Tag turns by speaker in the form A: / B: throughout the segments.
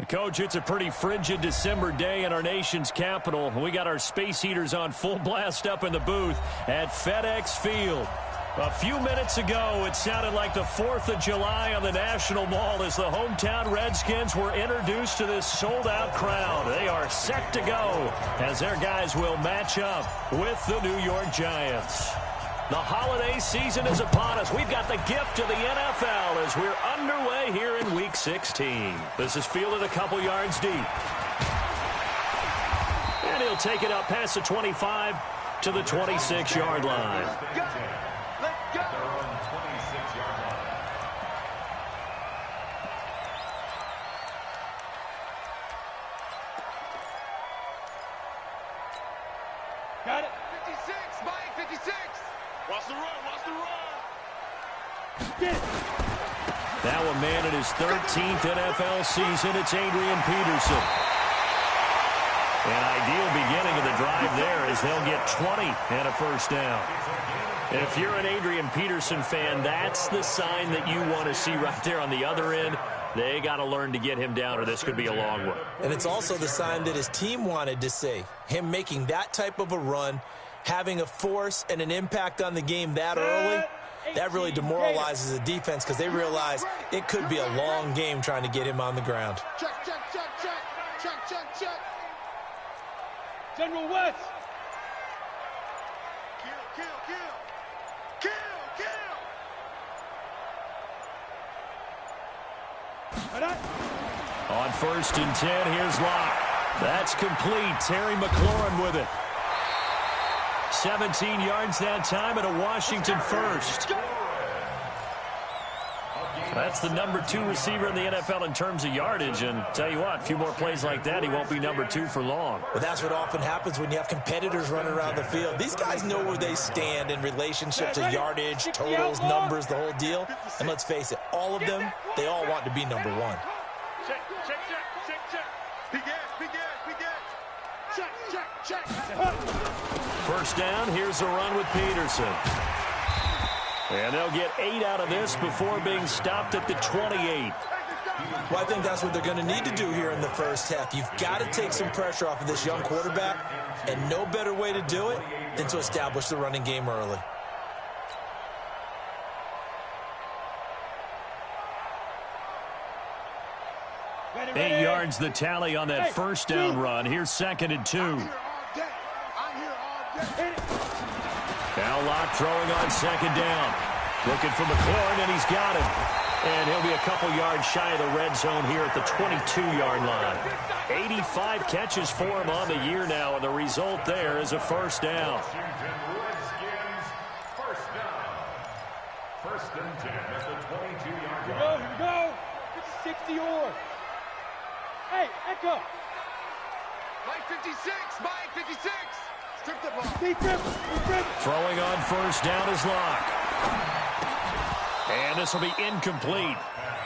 A: Coach, it's a pretty frigid December day in our nation's capital. We got our space heaters on full blast up in the booth at FedEx Field. A few minutes ago, it sounded like the 4th of July on the National Mall as the hometown Redskins were introduced to this sold-out crowd. They are set to go as their guys will match up with the New York Giants. The holiday season is upon us. We've got the gift of the NFL as we're underway here in Week 16. This is fielded a couple yards deep. And he'll take it up past the 25 to the 26-yard line.
B: Let's go. Got it. 56, Mike, 56. Watch the run, watch the run.
A: Now a man in his 13th NFL season, it's Adrian Peterson. An ideal beginning of the drive there as they'll get 20 and a first down. If you're an Adrian Peterson fan, that's the sign that you want to see right there on the other end. They got to learn to get him down or this could be a long one.
C: And it's also the sign that his team wanted to see. Him making that type of a run, having a force and an impact on the game that early, that really demoralizes the defense because they realize it could be a long game trying to get him on the ground.
B: Check, check, check, check, check, check, check. General West. Kill, kill, kill. Kill, kill.
A: On 1st and 10, here's Locke. That's complete. Terry McLaurin with it. 17 yards that time and a Washington first. That's the number 2 receiver in the NFL in terms of yardage. And tell you what, a few more plays like that, he won't be number 2 for long.
C: Well, that's what often happens when you have competitors running around the field. These guys know where they stand in relationship to yardage, totals, numbers, the whole deal. And let's face it, all of them, they all want to be number 1.
B: Check, check, check, check, check. Begin. Check, check, check.
A: First down, here's a run with Peterson. And they'll get 8 out of this before being stopped at the 28.
C: Well, I think that's what they're going to need to do here in the first half. You've got to take some pressure off of this young quarterback, and no better way to do it than to establish the running game early.
A: Ready. 8 yards the tally on that first down run. Here's 2nd and 2.
B: I'm here all day.
A: Now Locke throwing on 2nd down. Looking for McLaurin, and he's got him. And he'll be a couple yards shy of the red zone here at the 22-yard line. 85 catches for him on the year now, and the result there is a first down.
D: First and 10 at the 22-yard line.
B: Here we go. It's 60 or. Hey, Echo. Mike 56, Mike 56. Strip the ball.
A: Throwing on first down is Locke. And this will be incomplete.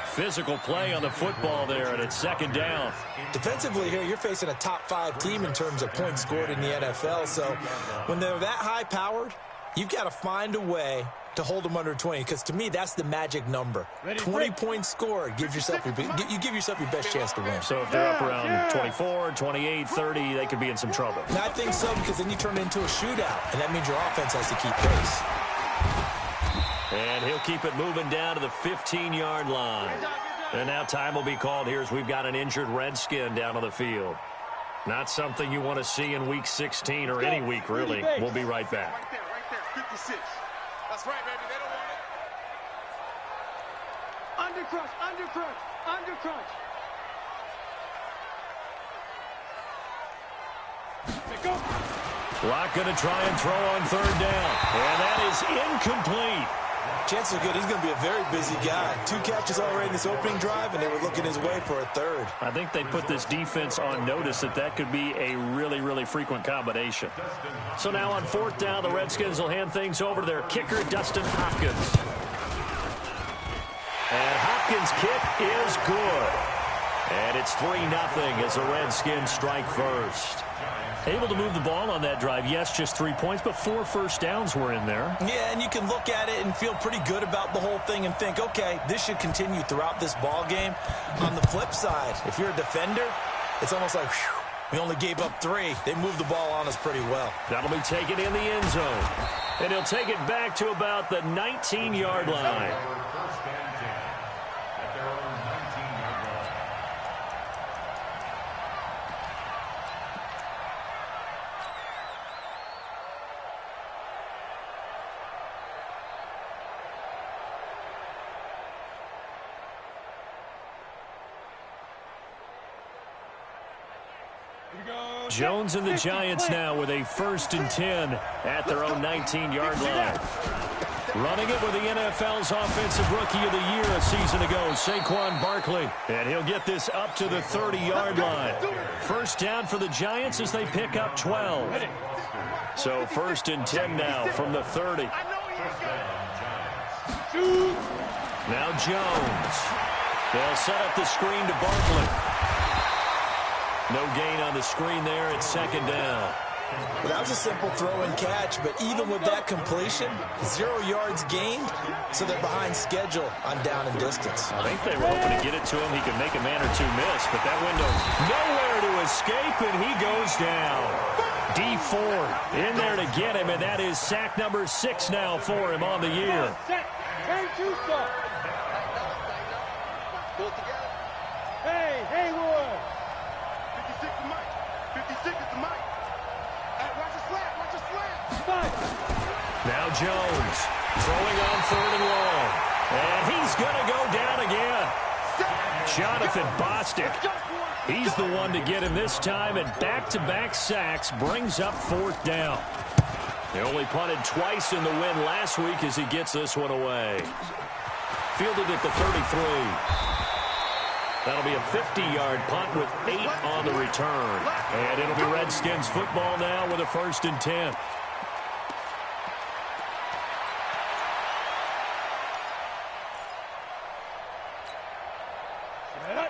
A: Physical play on the football there, and it's 2nd down.
C: Defensively here, you're facing a top 5 team in terms of points scored in the NFL. So when they're that high-powered, you've got to find a way to hold them under 20, because to me, that's the magic number. 20 points scored gives yourself you give yourself your best chance to win.
A: So if they're up around 24, 28, 30, they could be in some trouble.
C: And I think so, because then you turn it into a shootout, and that means your offense has to keep pace.
A: And he'll keep it moving down to the 15-yard line. And now time will be called here as we've got an injured Redskin down on the field. Not something you want to see in Week 16 or any week, really. We'll be right back.
B: Right there, 56. That's right, baby. They don't want it. Undercrunch.
A: Locke going to try and throw on 3rd down. And that is incomplete.
C: Chances are good he's going to be a very busy guy. 2 catches already in this opening drive, and they were looking his way for a 3rd.
A: I think they put this defense on notice that could be a really, really frequent combination. So now on 4th down, the Redskins will hand things over to their kicker, Dustin Hopkins. And Hopkins' kick is good. And it's 3-0 as the Redskins strike first. Able to move the ball on that drive. Yes, just 3 points, but 4 first downs were in there.
C: Yeah, and you can look at it and feel pretty good about the whole thing and think, okay, this should continue throughout this ball game. On the flip side, if you're a defender, it's almost like, whew, we only gave up 3. They moved the ball on us pretty well.
A: That'll be taken in the end zone. And he'll take it back to about the 19-yard line.
D: First and 10 at their own 19-yard line.
A: Jones and the Giants now with a 1st and 10 at their own 19-yard line. Running it with the NFL's Offensive Rookie of the Year a season ago, Saquon Barkley. And he'll get this up to the 30-yard line. First down for the Giants as they pick up 12. So 1st and 10 now from the 30. Now Jones. They'll set up the screen to Barkley. No gain on the screen there at 2nd down.
C: Well, that was a simple throw and catch, but even with that completion, 0 yards gained, so they're behind schedule on down and distance.
A: I think they were hoping to get it to him. He could make a man or two miss, but that window nowhere to escape, and he goes down. D Ford in there to get him, and that is sack number 6 now for him on the year.
B: Hey, Haywood. 56 to Mike. 56 to Mike. Watch the slap. Watch the slap.
A: Now Jones throwing on 3rd and long. And he's going to go down again. Jonathan Bostic. He's the one to get him this time, and back-to-back sacks brings up 4th down. They only punted twice in the win last week as he gets this one away. Fielded at the 33. That'll be a 50-yard punt with 8 on the return. And it'll be Redskins football now with a 1st and 10.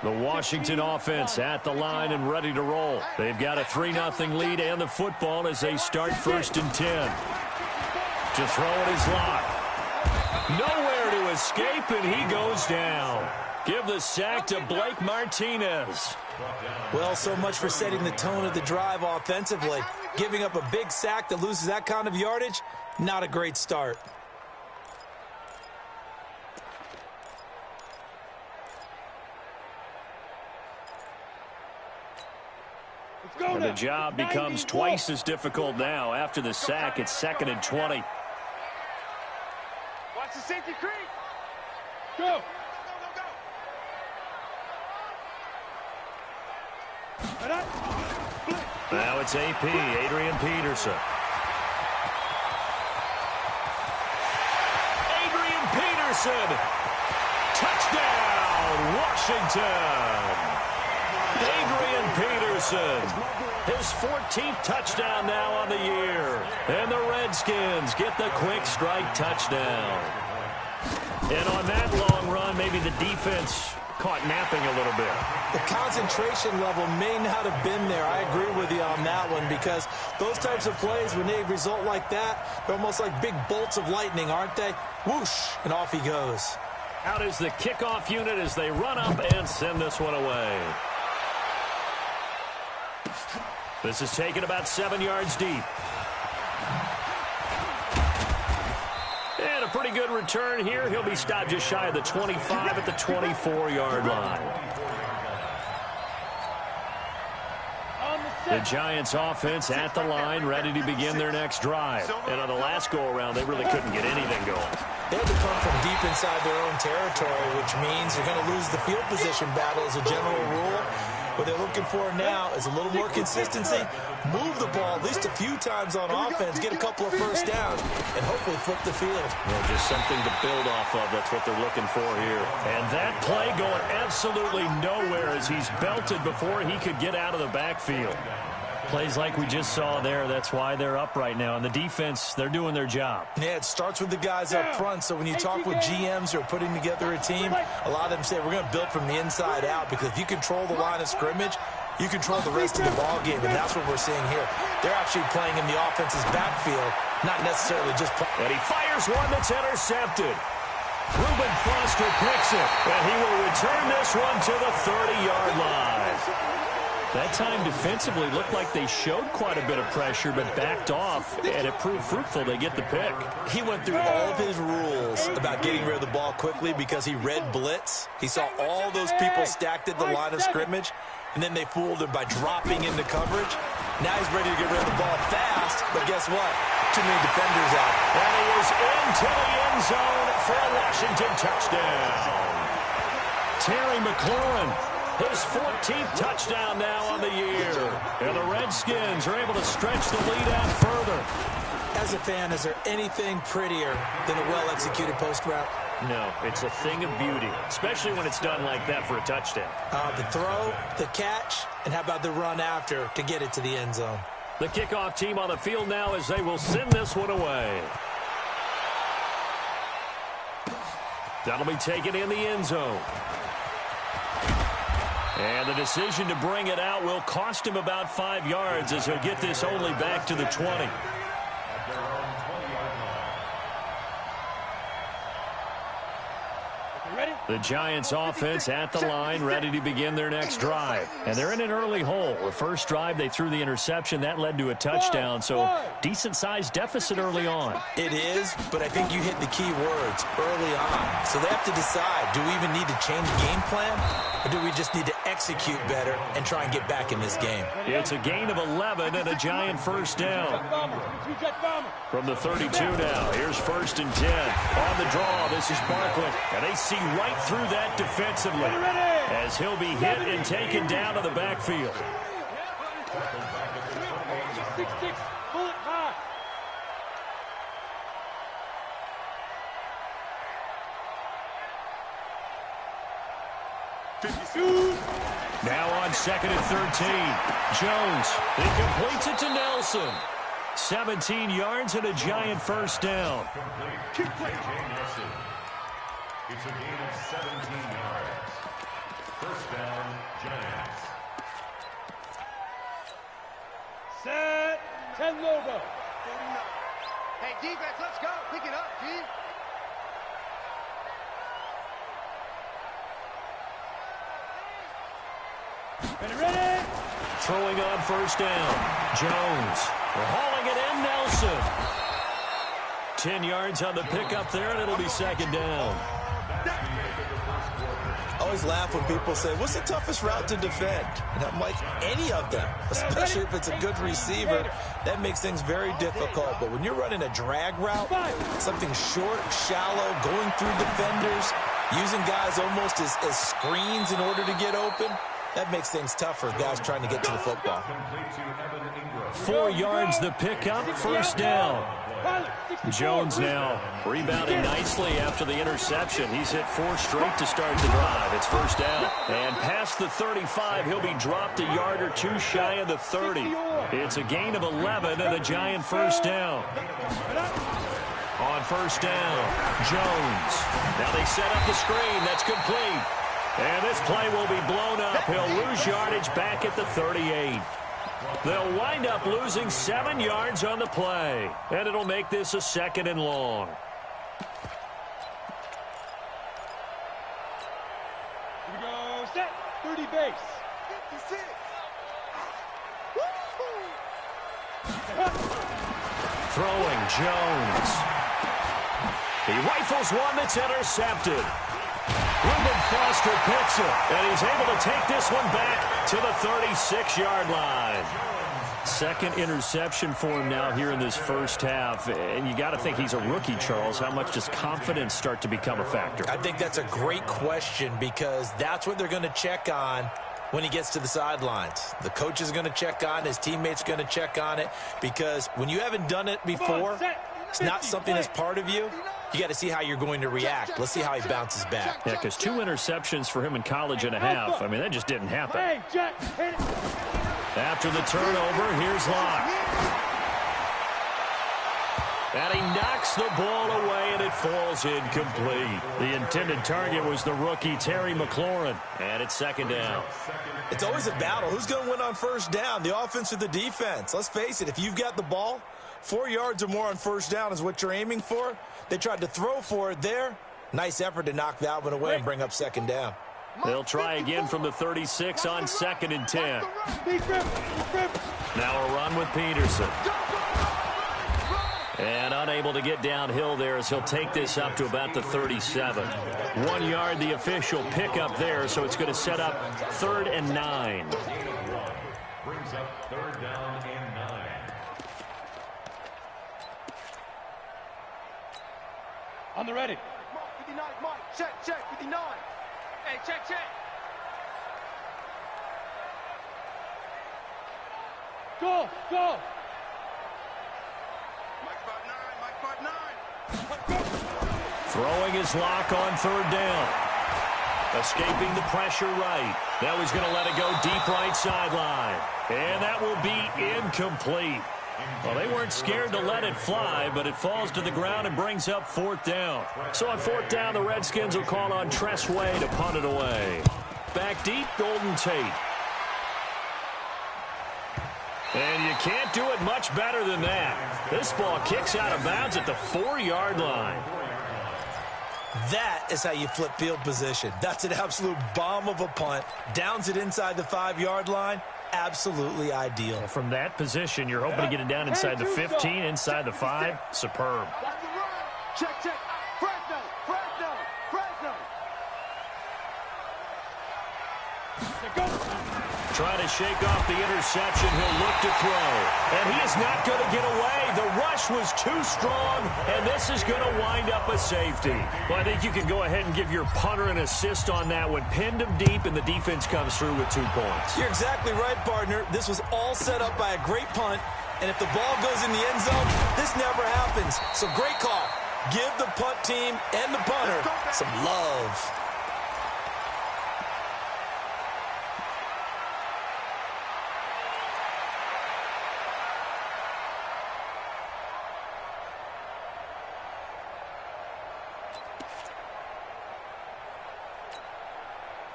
A: The Washington offense at the line and ready to roll. They've got a 3-0 lead and the football as they start 1st and 10. To throw it is Locke. Nowhere to escape, and he goes down. Give the sack to Blake Martinez.
C: Well, so much for setting the tone of the drive offensively. Giving up a big sack that loses that kind of yardage, not a great start.
A: And the job becomes twice as difficult now. After the sack, it's 2nd and 20.
B: Watch the safety creep. Go.
A: Now it's AP, Adrian Peterson. Adrian Peterson! Touchdown, Washington! Adrian Peterson, his 14th touchdown now on the year. And the Redskins get the quick strike touchdown. And on that long run, maybe the defense caught napping a little bit.
C: The concentration level may not have been there. I agree with you on that one, because those types of plays, when they result like that, they're almost like big bolts of lightning, aren't they? Whoosh, and off he goes.
A: Out is the kickoff unit as they run up and send this one away. This is taken about 7 yards deep. And a pretty good return here. He'll be stopped just shy of the 25 at the 24-yard line. The Giants offense at the line, ready to begin their next drive. And on the last go-around, they really couldn't get anything going.
C: They had to come from deep inside their own territory, which means you're going to lose the field position battle as a general rule. What they're looking for now is a little more consistency, move the ball at least a few times on offense, get a couple of first downs, and hopefully flip the field.
A: Well, just something to build off of. That's what they're looking for here. And that play going absolutely nowhere as he's belted before he could get out of the backfield. Plays like we just saw there, that's why they're up right now. And the defense, they're doing their job.
C: Yeah, it starts with the guys up front. So when you talk with GMs who are putting together a team, a lot of them say we're going to build from the inside out, because if you control the line of scrimmage, you control the rest of the ball game, and that's what we're seeing here. They're actually playing in the offense's backfield, not necessarily just...
A: And he fires one that's intercepted. Reuben Foster picks it, and he will return this one to the 30-yard line. That time defensively looked like they showed quite a bit of pressure, but backed off, and it proved fruitful. They get the pick.
C: He went through all of his rules about getting rid of the ball quickly because he read blitz. He saw all those people stacked at the line of scrimmage, and then they fooled him by dropping into coverage. Now he's ready to get rid of the ball fast, but guess what? Too many defenders out.
A: And he is into the end zone for a Washington touchdown. Terry McLaurin, his 14th touchdown now on the year. And the Redskins are able to stretch the lead out further.
C: As a fan, is there anything prettier than a well-executed post route?
A: No, it's a thing of beauty, especially when it's done like that for a touchdown.
C: The throw, the catch, and how about the run after to get it to the end zone?
A: The kickoff team on the field now as they will send this one away. That'll be taken in the end zone. And the decision to bring it out will cost him about 5 yards as he'll get this only back to the 20. The Giants offense at the line, ready to begin their next drive. And they're in an early hole. The first drive, they threw the interception. That led to a touchdown, so decent-sized deficit early on.
C: It is, but I think you hit the key words early on. So they have to decide, do we even need to change game plan, or do we just need to execute better and try and get back in this game?
A: It's a gain of 11 and a Giant first down. From the 32 now, here's 1st and 10. On the draw, this is Barkley, and they see right through that defensively as he'll be hit and taken down to the backfield. Now on 2nd and 13. Jones, he completes it to Nelson. 17 yards and a Giant first down.
D: It's a gain of 17 yards. First down, Giants.
B: Set. 10 logo.
E: Hey, defense, let's go. Pick it up, G.
B: Ready.
A: Throwing on first down. Jones. Hauling it in, Nelson. 10 yards on the pickup there, and it'll be 2nd down.
C: I always laugh when people say, what's the toughest route to defend? And I'm like, any of them, especially if it's a good receiver. That makes things very difficult. But when you're running a drag route, something short, shallow, going through defenders, using guys almost as screens in order to get open, that makes things tough for guys trying to get to the football.
A: 4 yards the pickup, first down. Jones now rebounding nicely after the interception. He's hit 4 straight to start the drive. It's first down. And past the 35, he'll be dropped a yard or 2 shy of the 30. It's a gain of 11 and a Giant first down. On first down, Jones. Now they set up the screen. That's complete. And this play will be blown up. He'll lose yardage back at the 38. They'll wind up losing 7 yards on the play. And it'll make this a 2nd and long.
B: Here we go. Set. 30 base.
E: 56.
A: Throwing Jones. He rifles one that's intercepted. Reuben Foster picks it, and he's able to take this one back to the 36-yard line. 2nd interception for him now here in this first half. And you got to think he's a rookie, Charles. How much does confidence start to become a factor?
C: I think that's a great question because that's what they're going to check on when he gets to the sidelines. The coach is going to check on, his teammates are going to check on it, because when you haven't done it before, it's not something that's part of you. You got to see how you're going to react. Let's see how he bounces back.
A: Yeah, because 2 interceptions for him in college and a half. I mean, that just didn't happen. After the turnover, here's Locke. And he knocks the ball away, and it falls incomplete. The intended target was the rookie, Terry McLaurin. And it's second down.
C: It's always a battle. Who's going to win on first down, the offense or the defense? Let's face it, if you've got the ball, 4 yards or more on first down is what you're aiming for. They tried to throw for it there. Nice effort to knock that one away and bring up second down.
A: They'll try again from the 36 on 2nd and 10. Now a run with Peterson. And unable to get downhill there as he'll take this up to about the 37. 1 yard, the official pickup there, so it's going to set up 3rd and 9.
D: Brings up 3rd down and 9.
B: On the ready.
E: Mike, with your 9, Mike. Check, with your 9. Hey, check.
B: Go.
E: Mike 5-9.
A: Throwing his lock on 3rd down. Escaping the pressure right. Now he's going to let it go deep right sideline. And that will be incomplete. Well, they weren't scared to let it fly, but it falls to the ground and brings up 4th down. So on 4th down, the Redskins will call on Tress Way to punt it away. Back deep, Golden Tate. And you can't do it much better than that. This ball kicks out of bounds at the 4-yard line.
C: That is how you flip field position. That's an absolute bomb of a punt. Downs it inside the 5-yard line. Absolutely ideal.
A: From that position, you're hoping to get it down inside the 15, inside the 5. Superb.
E: Check. Fresno.
A: Trying to shake off the interception. He'll look to throw. And he is not going to get away. The rush was too strong, and this is going to wind up a safety. Well, I think you can go ahead and give your punter an assist on that one. Pinned him deep, and the defense comes through with 2 points.
C: You're exactly right, partner. This was all set up by a great punt, and if the ball goes in the end zone, this never happens. So great call. Give the punt team and the punter some love.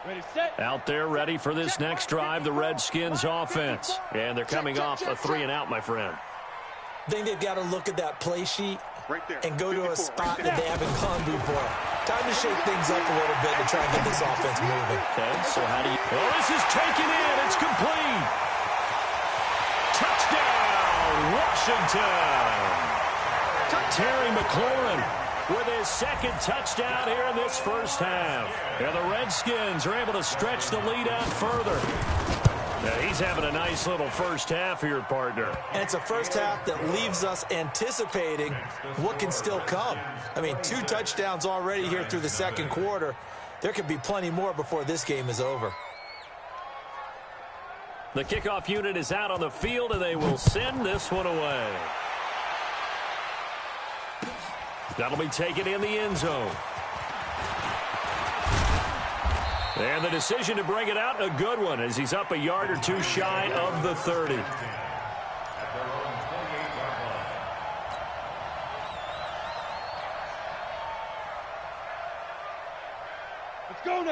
B: Ready, set.
A: Out there ready for this next drive, the Redskins offense. And they're coming off a 3-and-out, my friend.
C: I think they've got to look at that play sheet and go to a spot that they haven't gone before. Time to shake things up a little bit to try and get this offense moving.
A: Okay, so how do you... Oh, this is taken in. It's complete. Touchdown, Washington. Terry McLaurin with his 2nd touchdown here in this first half. And the Redskins are able to stretch the lead out further. Now, he's having a nice little first half here, partner.
C: And it's a first half that leaves us anticipating what can still come. I mean, 2 touchdowns already here through the 2nd quarter. There could be plenty more before this game is over.
A: The kickoff unit is out on the field, and they will send this one away. That'll be taken in the end zone. And the decision to bring it out, a good one, as he's up a yard or 2 shy of the 30.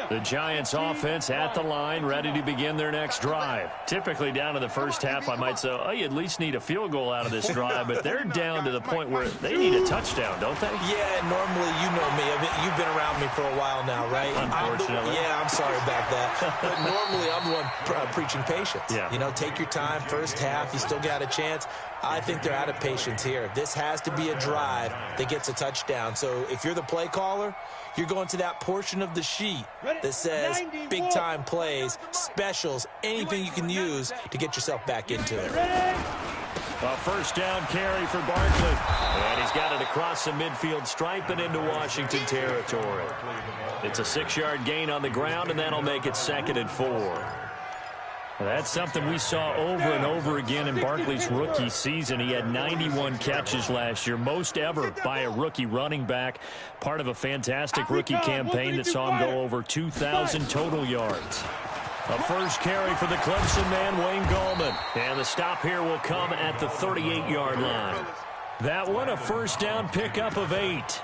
A: The Giants offense at the line, ready to begin their next drive. Typically down to the first half, I might say, oh, you at least need a field goal out of this drive, but they're down to the point where they need a touchdown, don't they?
C: Yeah, normally, you know me. I mean, you've been around me for a while now, right?
A: Unfortunately.
C: I'm sorry about that. But normally, I'm the one preaching patience.
A: Yeah.
C: You know, take your time. First half, you still got a chance. I think they're out of patience here. This has to be a drive that gets a touchdown. So if you're the play caller, you're going to that portion of the sheet that says big-time plays, specials, anything you can use to get yourself back into it.
A: A first down carry for Barkley. And he's got it across the midfield stripe and into Washington territory. It's a 6-yard gain on the ground, and that'll make it 2nd and 4. That's something we saw over and over again in Barkley's rookie season. He had 91 catches last year, most ever by a rookie running back, part of a fantastic rookie campaign that saw him go over 2,000 total yards. A first carry for the Clemson man, Wayne Gallman. And the stop here will come at the 38-yard line. That one a first down pickup of 8.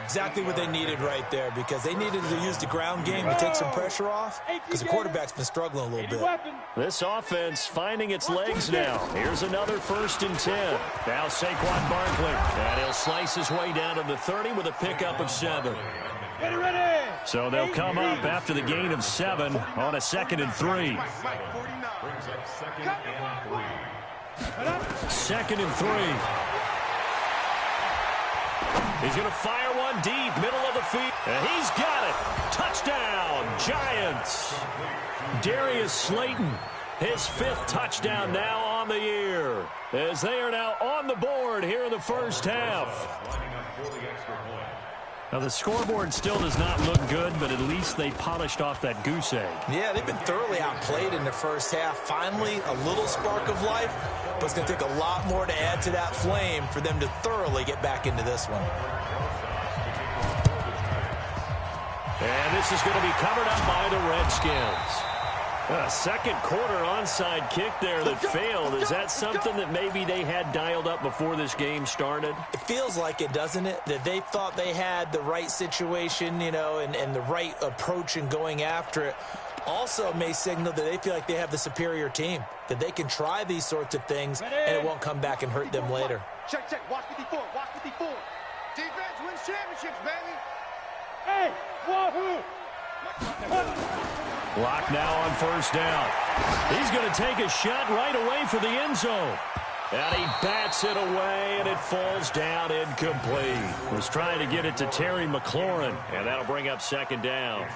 C: Exactly what they needed right there, because they needed to use the ground game to take some pressure off, because the quarterback's been struggling a little bit.
A: This offense finding its legs now. Here's another 1st and 10. Now Saquon Barkley. And he'll slice his way down to the 30 with a pickup of 7. So they'll come up after the gain of 7 on a 2nd and 3. 2nd and 3. He's going to fire one deep, middle of the field. And he's got it. Touchdown, Giants. Darius Slayton, his 5th touchdown now on the year, as they are now on the board here in the first half. Now, the scoreboard still does not look good, but at least they polished off that goose egg.
C: Yeah, they've been thoroughly outplayed in the first half. Finally, a little spark of life, but it's going to take a lot more to add to that flame for them to thoroughly get back into this one.
A: And this is going to be covered up by the Redskins. A second quarter onside kick there that failed. Is that something that maybe they had dialed up before this game started?
C: It feels like it, doesn't it? That they thought they had the right situation, you know, and the right approach in going after it. Also may signal that they feel like they have the superior team, that they can try these sorts of things and it won't come back and hurt them later.
E: Check, check. Watch 54. Watch 54. Defense wins championships, baby.
B: Hey, wahoo!
A: Block now on 1st down. He's going to take a shot right away for the end zone. And he bats it away, and it falls down incomplete. Was trying to get it to Terry McLaurin, and that'll bring up 2nd down.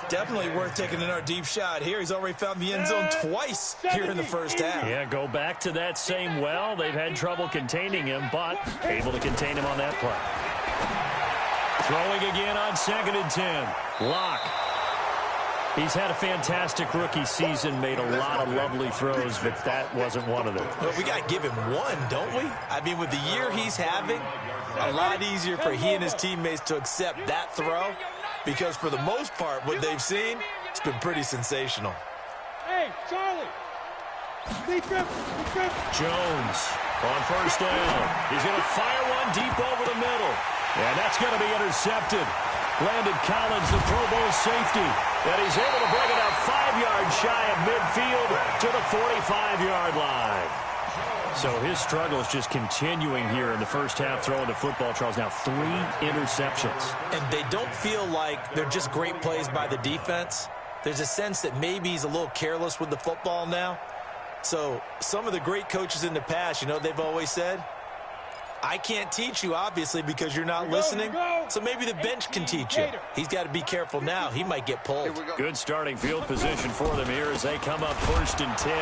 C: Definitely worth taking another deep shot here. He's already found the end zone twice here in the first half.
A: Yeah, go back to that same well. They've had trouble containing him, but able to contain him on that play. Throwing again on 2nd and 10. Locke. He's had a fantastic rookie season, made a lot of lovely throws, but that wasn't one of them.
C: Well, we got to give him one, don't we? I mean, with the year he's having, a lot easier for he and his teammates to accept that throw, because for the most part, what they've seen, it's been pretty sensational.
B: Hey, Charlie.
A: Jones on 1st down. He's going to fire one deep over the middle, and that's going to be intercepted. Landon Collins, the Pro Bowl safety, and he's able to bring it out 5 yards shy of midfield to the 45-yard line. So his struggle is just continuing here in the first half, throwing the football, Charles. Now 3 interceptions.
C: And they don't feel like they're just great plays by the defense. There's a sense that maybe he's a little careless with the football now. So some of the great coaches in the past, you know, they've always said, I can't teach you, obviously, because you're not listening. So maybe the bench can teach you. He's got to be careful now. He might get pulled.
A: Good starting field position for them here as they come up 1st and 10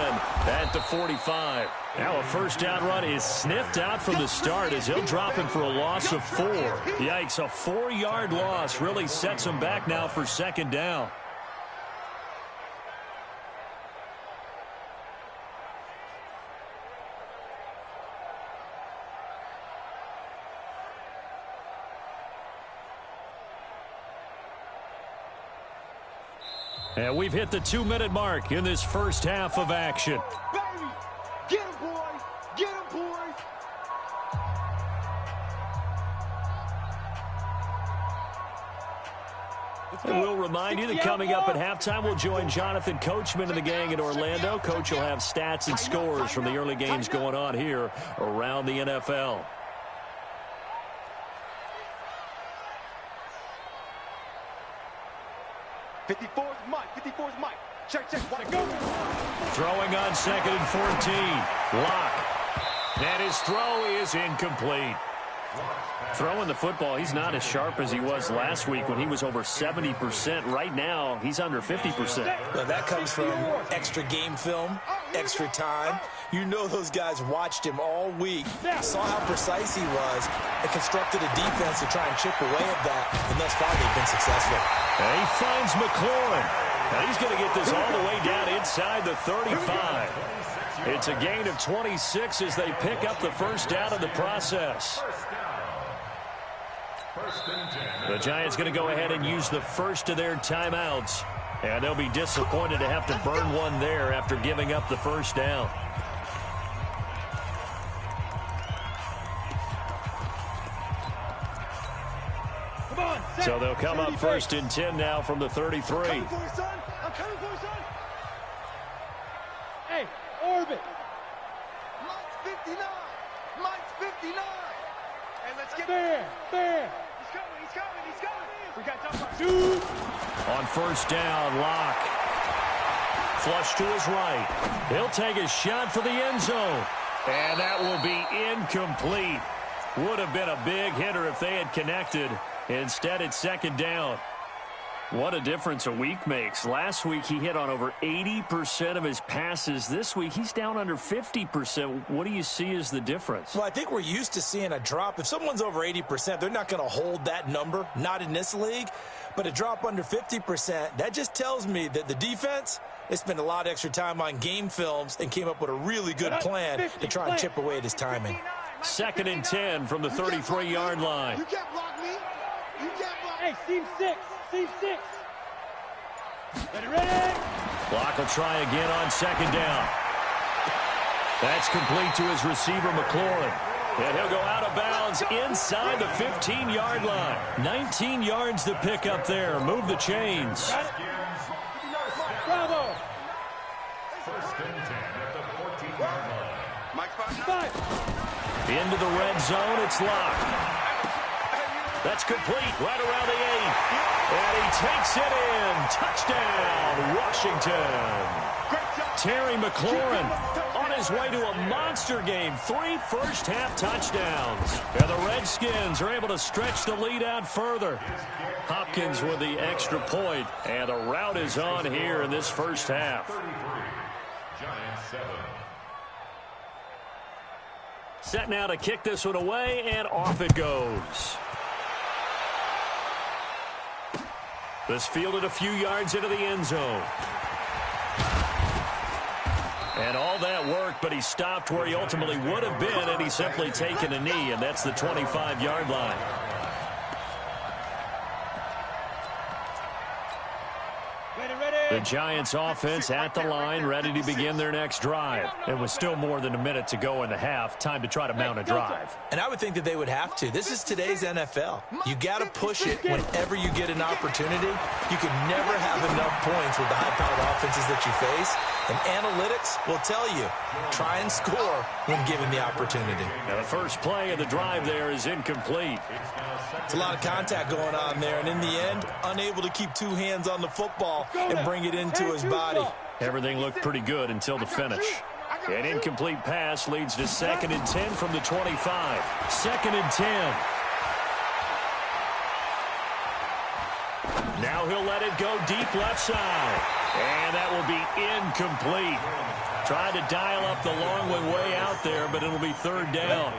A: at the 45. Now a 1st down run is sniffed out from the start as he'll drop him for a loss of 4. Yikes, a 4-yard loss really sets him back now for 2nd down. And we've hit the 2-minute mark in this first half of action.
E: Baby, get him, boys. Get him, boys.
A: And we'll remind you that coming up at halftime, we'll join Jonathan Coachman and the gang in Orlando. Coach will have stats and scores from the early games going on here around the NFL.
E: Mike. Check, check. Go.
A: Throwing on 2nd and 14. Locke. And his throw is incomplete. Throwing the football, he's not as sharp as he was last week when he was over 70%. Right now, he's under 50%.
C: Well, that comes from extra game film, extra time. You know those guys watched him all week, saw how precise he was, and constructed a defense to try and chip away at that, and thus far they've been successful.
A: And he finds McLaurin. And he's going to get this all the way down inside the 35. It's a gain of 26 as they pick up the 1st down in the process. The Giants going to go ahead and use the first of their timeouts. And they'll be disappointed to have to burn one there after giving up the 1st down. So they'll come up first and 10 now from the 33.
E: I'm coming for you, son. I'm coming for you, son.
B: Hey, orbit.
E: Mike's 59. Mike's 59. Hey, let's get
B: Fair.
E: He's coming. We got time.
B: Dude.
A: On first down, Locke. Flush to his right. He'll take a shot for the end zone. And that will be incomplete. Would have been a big hitter if they had connected. Instead, it's second down. What a difference a week makes. Last week, he hit on over 80% of his passes. This week, he's down under 50%. What do you see as the difference?
C: Well, I think we're used to seeing a drop. If someone's over 80%, they're not going to hold that number, not in this league. But a drop under 50%, that just tells me that the defense, they spent a lot of extra time on game films and came up with a really good plan to try and chip away at his timing.
A: Second and 10 from the 33-yard line.
E: You can't block me. You can't block me.
B: Hey, seam six. Ready.
A: Locke will try again on second down. That's complete to his receiver, McLaurin. And he'll go out of bounds inside the 15-yard line. 19 yards to pick up there. Move the chains.
B: Bravo.
D: First and 10 at the 14-yard line.
E: Mike's
B: 5.
A: Into the red zone, it's Locke. That's complete right around the 8. And he takes it in. Touchdown, Washington. Terry McLaurin on his way to a monster game. 3 first-half touchdowns. And the Redskins are able to stretch the lead out further. Hopkins with the extra point. And the route is on here in this first half.
D: 33. Giants 7.
A: Set now to kick this one away, and off it goes. This fielded a few yards into the end zone. And all that work, but he stopped where he ultimately would have been, and he's simply taken a knee, and that's the 25-yard line. The Giants offense at the line, ready to begin their next drive. It was still more than a minute to go in the half. Time to try to mount a drive.
C: And I would think that they would have to. This is today's NFL. You got to push it whenever you get an opportunity. You can never have enough points with the high-powered offenses that you face. And analytics will tell you, try and score when given the opportunity.
A: Now the first play of the drive there is incomplete.
C: It's a lot of contact going on there, and in the end, unable to keep two hands on the football and bring it into his body.
A: Everything looked pretty good until the finish. An incomplete pass leads to second and 10 from the 25. Second and 10. Now he'll let it go deep left side. And that will be incomplete. Tried to dial up the long way out there, but it'll be third down.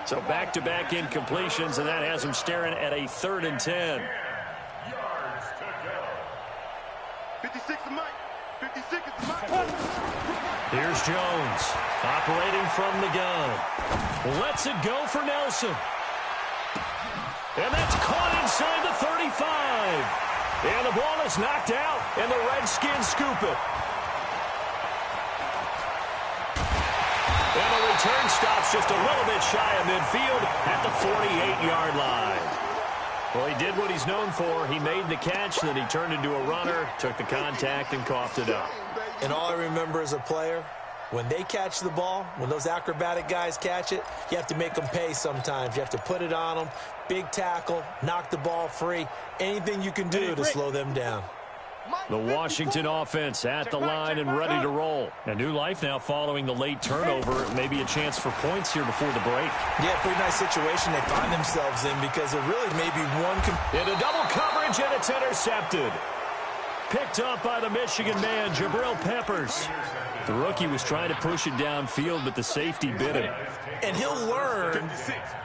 A: So back-to-back incompletions, and that has him staring at a third and 10.
D: Yards to go.
E: 56 is Mike. 56 is Mike.
A: Here's Jones, operating from the gun. Lets it go for Nelson. And that's caught inside the 35. And the ball is knocked out, and the Redskins scoop it. And the return stops just a little bit shy of midfield at the 48-yard line. Well, he did what he's known for. He made the catch, then he turned into a runner, took the contact, and coughed it up.
C: And all I remember as a player, when they catch the ball, when those acrobatic guys catch it, you have to make them pay sometimes. You have to put it on them, big tackle, knock the ball free, anything you can do to slow them down.
A: The Washington offense at the line and ready to roll. A new life now following the late turnover. Maybe a chance for points here before the break.
C: Yeah, pretty nice situation they find themselves in because it really may be one.
A: Into double coverage, and it's intercepted. Picked up by the Michigan man, Jabril Peppers. The rookie was trying to push it downfield, but the safety bit him.
C: And he'll learn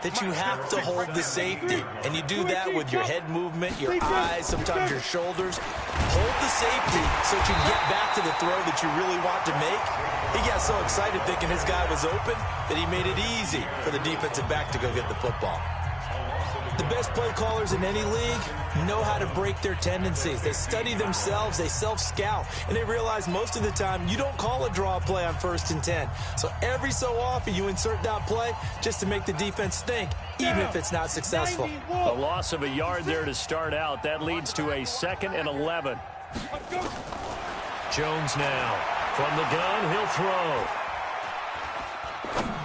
C: that you have to hold the safety. And you do that with your head movement, your eyes, sometimes your shoulders. Hold the safety so that you can get back to the throw that you really want to make. He got so excited thinking his guy was open that he made it easy for the defensive back to go get the football. The best play callers in any league know how to break their tendencies. They study themselves, they self-scout, and they realize most of the time you don't call a draw play on 1st and 10. So every so often you insert that play just to make the defense think, even if it's not successful.
A: A loss of a yard there to start out. That leads to a 2nd and 11. Jones now. From the gun, he'll throw.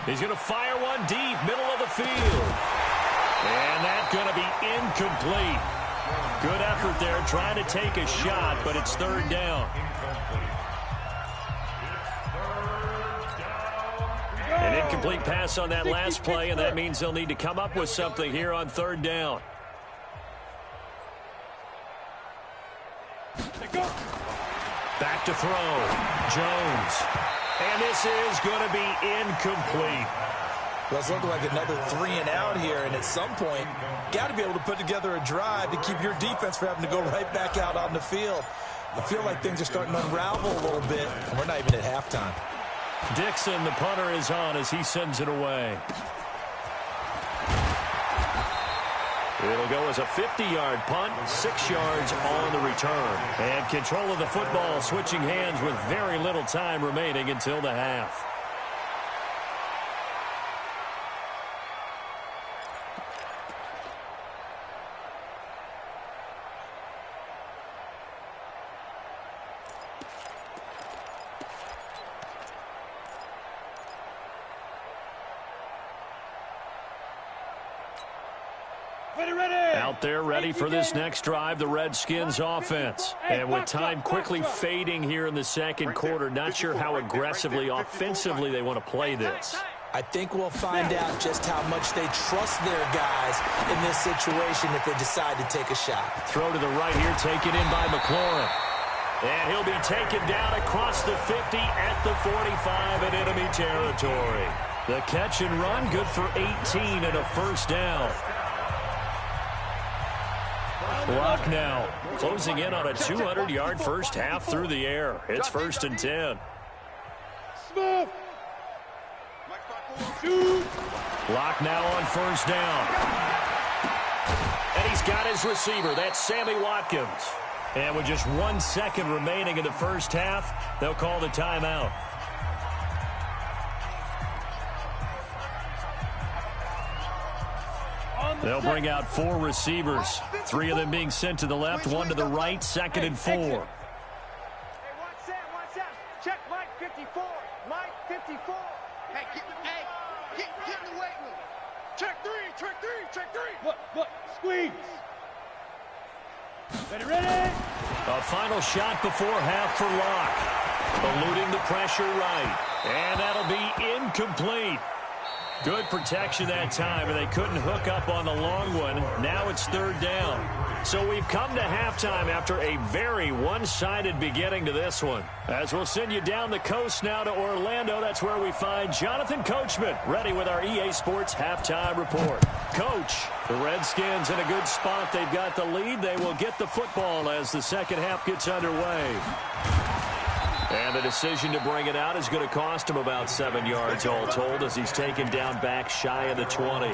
A: He's going to fire one deep, middle of the field. And that's going to be incomplete. Good effort there trying to take a shot, but it's 3rd down. An incomplete pass on that last play, and that means they'll need to come up with something here on 3rd down. Back to throw. Jones. And this is going to be incomplete.
C: Well, it's looking like another 3 and out here, and at some point, got to be able to put together a drive to keep your defense from having to go right back out on the field. I feel like things are starting to unravel a little bit, and we're not even at halftime.
A: Dixon, the punter, is on as he sends it away. It'll go as a 50-yard punt, 6 yards on the return. And control of the football switching hands with very little time remaining until the half. Out there ready for this next drive, the Redskins offense. And with time quickly fading here in the 2nd quarter, not sure how aggressively, offensively they want to play this.
C: I think we'll find out just how much they trust their guys in this situation if they decide to take a shot.
A: Throw to the right here, taken in by McLaurin. And he'll be taken down across the 50 at the 45 in enemy territory. The catch and run, good for 18 and a 1st down. Clock now closing in on a 200-yard first half through the air. It's 1st and 10.
B: Smith.
A: Clock now on 1st down. And he's got his receiver. That's Sammy Watkins. And with just 1 second remaining in the first half, they'll call the timeout. They'll bring out 4 receivers, 3 of them being sent to the left, 1 to the right, 2nd and 4.
E: Hey, watch that. Check Mike 54. Mike 54. Hey, get in the weight room. Check 3.
B: Look, squeeze. Ready?
A: A final shot before half for Locke. Eluding the pressure right. And that'll be incomplete. Good protection that time, and they couldn't hook up on the long one. Now it's 3rd down. So we've come to halftime after a very one-sided beginning to this one. As we'll send you down the coast now to Orlando, that's where we find Jonathan Coachman, ready with our EA Sports halftime report. Coach, the Redskins in a good spot. They've got the lead. They will get the football as the second half gets underway. And the decision to bring it out is going to cost him about 7 yards all told as he's taken down back shy of the 20.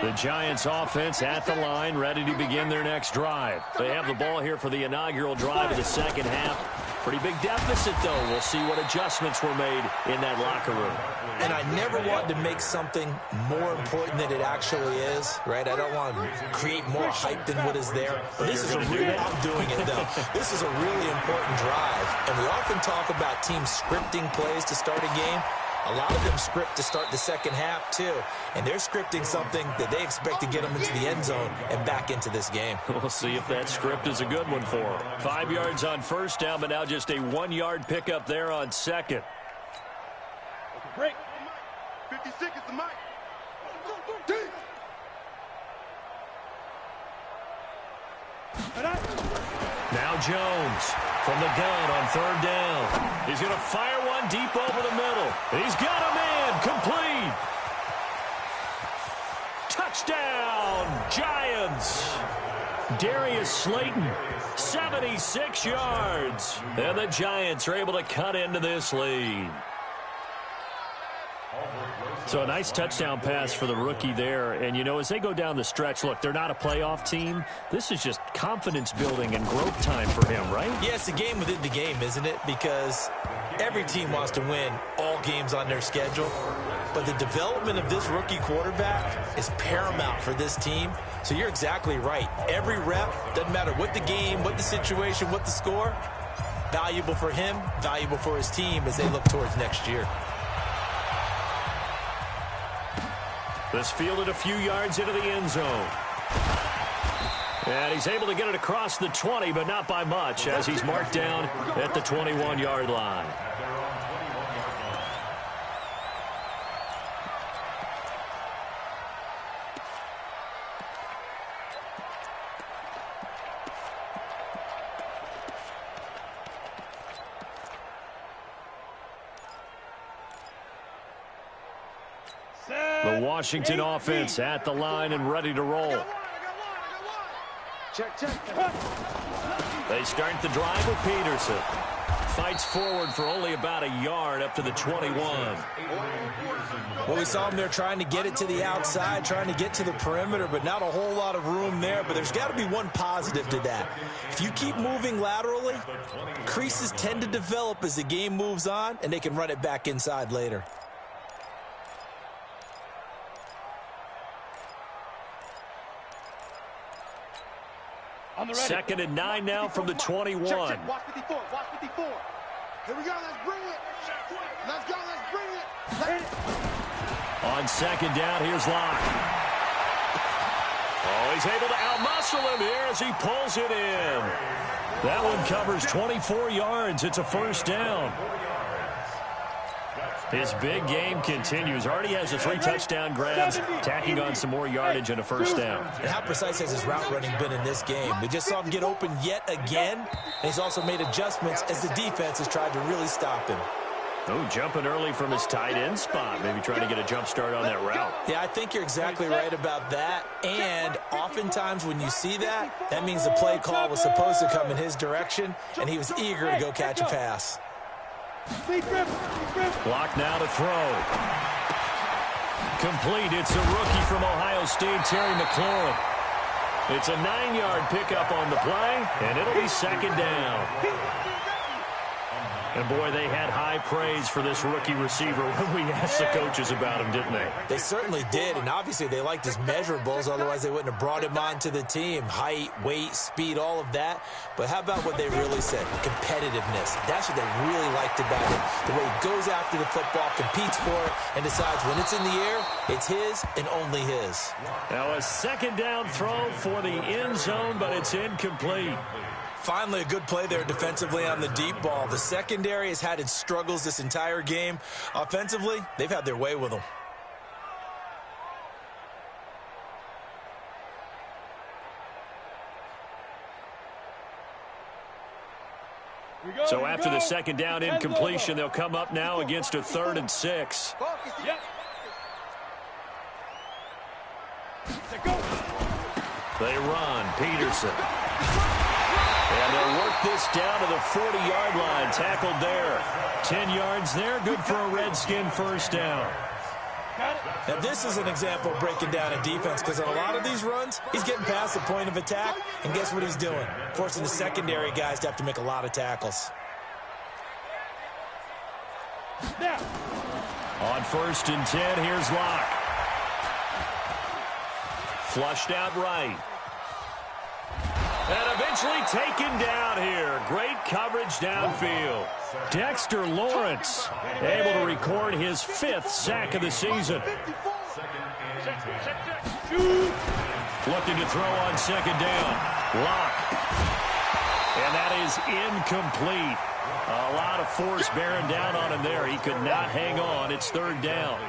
A: The Giants offense at the line, ready to begin their next drive. They have the ball here for the inaugural drive of the second half. Pretty big deficit, though. We'll see what adjustments were made in that locker room.
C: And I never want to make something more important than it actually is, right? I don't want to create more hype than what is there. But this is a really, I'm doing it, though. This is a really important drive. And we often talk about teams scripting plays to start a game. A lot of them script to start the second half, too. And they're scripting something that they expect to get them into the end zone and back into this game.
A: We'll see if that script is a good one for them. 5 yards on first down, but now just a 1-yard pickup there on second.
B: Break.
E: 50 seconds to Mike.
A: Now Jones from the gun on 3rd down. He's going to fire one deep over the middle. He's got a man complete. Touchdown, Giants. Darius Slayton, 76 yards. And the Giants are able to cut into this lead. So a nice touchdown pass for the rookie there. And, you know, as they go down the stretch, look, they're not a playoff team. This is just confidence building and growth time for him, right?
C: Yeah, it's a game within the game, isn't it? Because every team wants to win all games on their schedule. But the development of this rookie quarterback is paramount for this team. So you're exactly right. Every rep, doesn't matter what the game, what the situation, what the score, valuable for him, valuable for his team as they look towards next year.
A: This fielded a few yards into the end zone. And he's able to get it across the 20, but not by much, as he's marked down at the 21-yard line. The Washington offense at the line and ready to roll.
E: Check.
A: They start the drive with Peterson. Fights forward for only about a yard up to the 21.
C: Well, we saw him there trying to get it to the outside, trying to get to the perimeter, but not a whole lot of room there. But there's got to be one positive to that. If you keep moving laterally, creases tend to develop as the game moves on, and they can run it back inside later.
A: Second and 9 now from the 21.
E: Check. Watch 54. Here we go. Let's bring it. Let's bring it.
A: On second down, here's Locke. Oh, he's able to outmuscle him here as he pulls it in. That one covers 24 yards. It's a first down. His big game continues. Already has the 3 touchdown grabs, tacking on some more yardage and a first down.
C: And how precise has his route running been in this game? We just saw him get open yet again, and he's also made adjustments as the defense has tried to really stop him.
A: Oh, jumping early from his tight end spot, maybe trying to get a jump start on that route.
C: Yeah, I think you're exactly right about that. And oftentimes when you see that, that means the play call was supposed to come in his direction, and he was eager to go catch a pass.
A: Block now to throw. Complete. It's a rookie from Ohio State, Terry McLaurin. It's a 9-yard pickup on the play, and it'll be second down. And, boy, they had high praise for this rookie receiver when we asked the coaches about him, didn't they?
C: They certainly did, and obviously they liked his measurables. Otherwise, they wouldn't have brought him onto the team. Height, weight, speed, all of that. But how about what they really said? Competitiveness. That's what they really liked about him. The way he goes after the football, competes for it, and decides when it's in the air, it's his and only his.
A: Now a second down throw for the end zone, but it's incomplete.
C: Finally, a good play there defensively on the deep ball. The secondary has had its struggles this entire game. Offensively, they've had their way with them.
A: So after the second down incompletion, they'll come up now against a 3rd and 6. They run. Peterson. And they'll work this down to the 40-yard line. Tackled there. 10 yards there. Good for a Redskin first down.
C: Now, this is an example of breaking down a defense, because on a lot of these runs, he's getting past the point of attack, and guess what he's doing? Forcing the secondary guys to have to make a lot of tackles.
A: On 1st and 10, here's Locke. Flushed out right. And eventually taken down here. Great coverage downfield. Dexter Lawrence able to record his 5th sack of the season. Looking to throw on second down. Locke. And that is incomplete. A lot of force bearing down on him there. He could not hang on. It's 3rd down.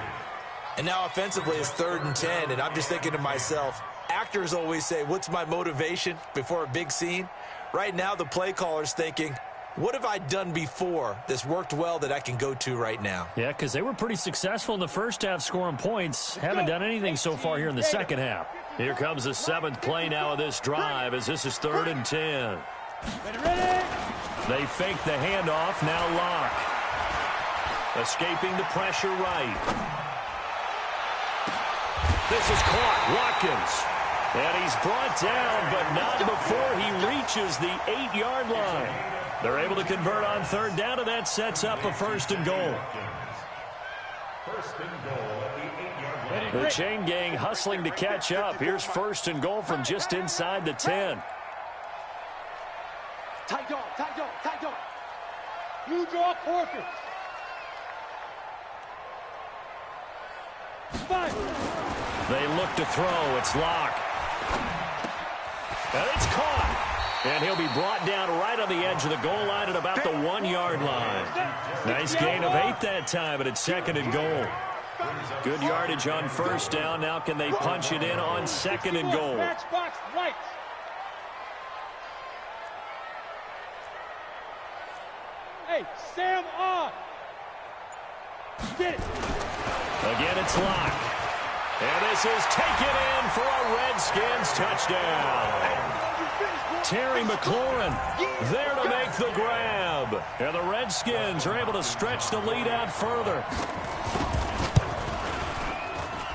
C: And now offensively it's 3rd and 10, and I'm just thinking to myself, actors always say, what's my motivation before a big scene? Right now the play caller's thinking, what have I done before that's worked well that I can go to right now?
A: Yeah, because they were pretty successful in the first half scoring points. Haven't done anything so far here in the second half. Here comes the 7th play now of this drive as this is 3rd and 10. They fake the handoff. Now Locke. Escaping the pressure right. This is caught. Watkins. And he's brought down, but not before he reaches the 8-yard line. They're able to convert on third down, and that sets up a first and goal.
D: First and goal at the 8-yard line.
A: The chain gang hustling to catch up. Here's first and goal from just inside the 10.
E: Tight dog, tight dog, tight dog.
B: Blue draw Corkers. 5.
A: They look to throw. It's Locke. And it's caught. And he'll be brought down right on the edge of the goal line at about the 1-yard line. Nice gain of 8 that time, but it's second and goal. Good yardage on first down. Now can they punch it in on second and goal?
B: Matchbox right. Hey, Sam on. Get it.
A: Again, it's Locke. And this is taken in for a Redskins touchdown. Terry McLaurin there to make the grab. And the Redskins are able to stretch the lead out further.